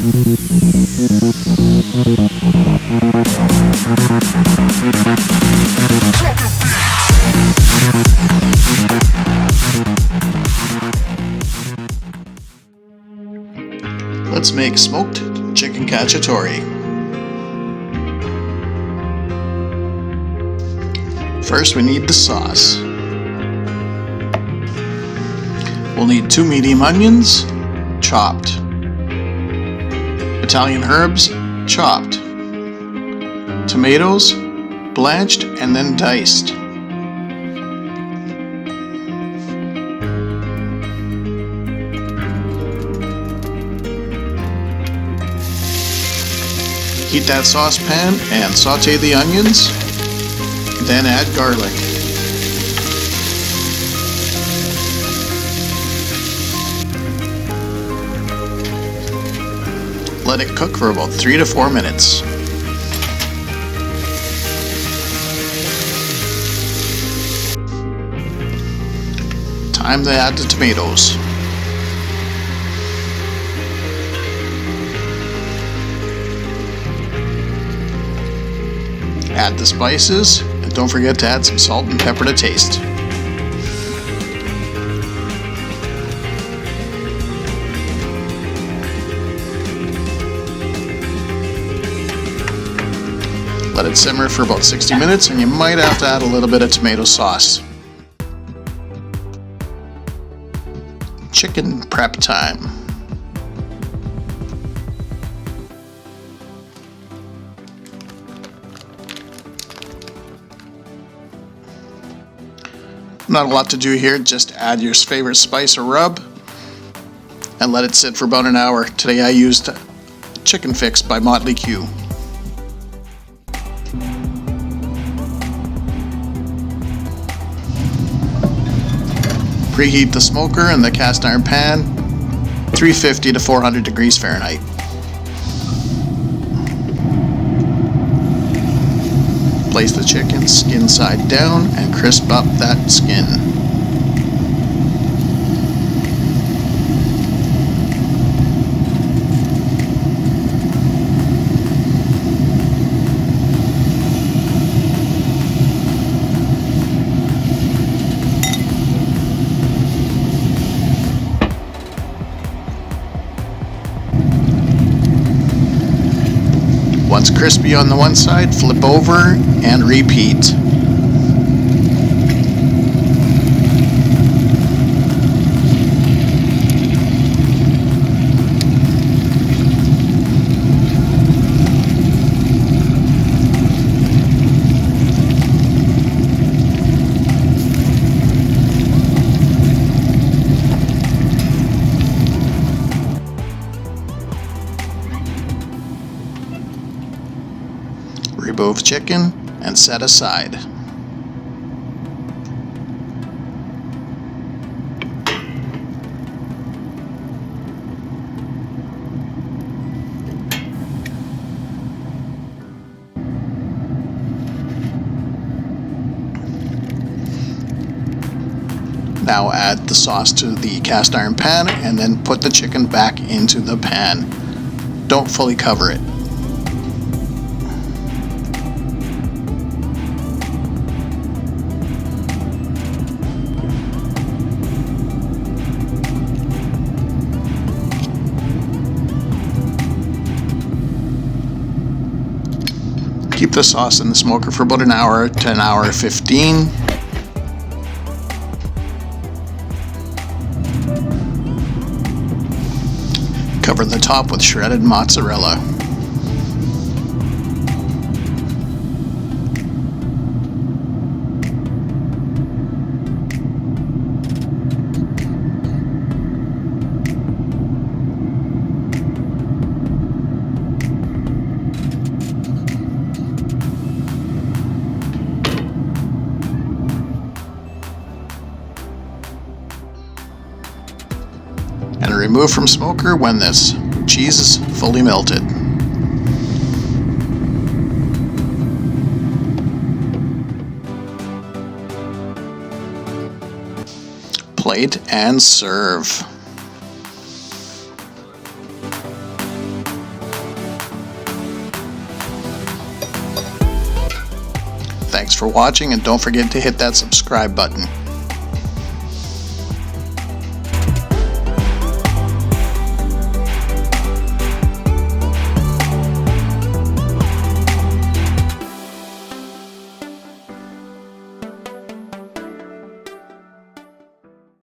Let's make smoked chicken cacciatore. First we need the sauce. We'll need 2 medium onions, chopped. Italian herbs, chopped. Tomatoes, blanched and then diced. Heat that saucepan and saute the onions, then add garlic. Let it cook for about 3 to 4 minutes. Time to add the tomatoes. Add the spices, and don't forget to add some salt and pepper to taste. Let it simmer for about 60 minutes, and you might have to add a little bit of tomato sauce. Chicken prep time. Not a lot to do here, just add your favorite spice or rub and let it sit for about an hour. Today I used Chicken Fix by Motley Q. Preheat the smoker in the cast iron pan, 350 to 400 degrees Fahrenheit. Place the chicken skin side down and crisp up that skin. Once crispy on the one side, flip over and repeat. Remove chicken and set aside. Now add the sauce to the cast iron pan and then put the chicken back into the pan. Don't fully cover it. Keep the sauce in the smoker for about an hour to an hour 15. Cover the top with shredded mozzarella. And remove from smoker when this cheese is fully melted. Plate and serve. Thanks for watching, and don't forget to hit that subscribe button.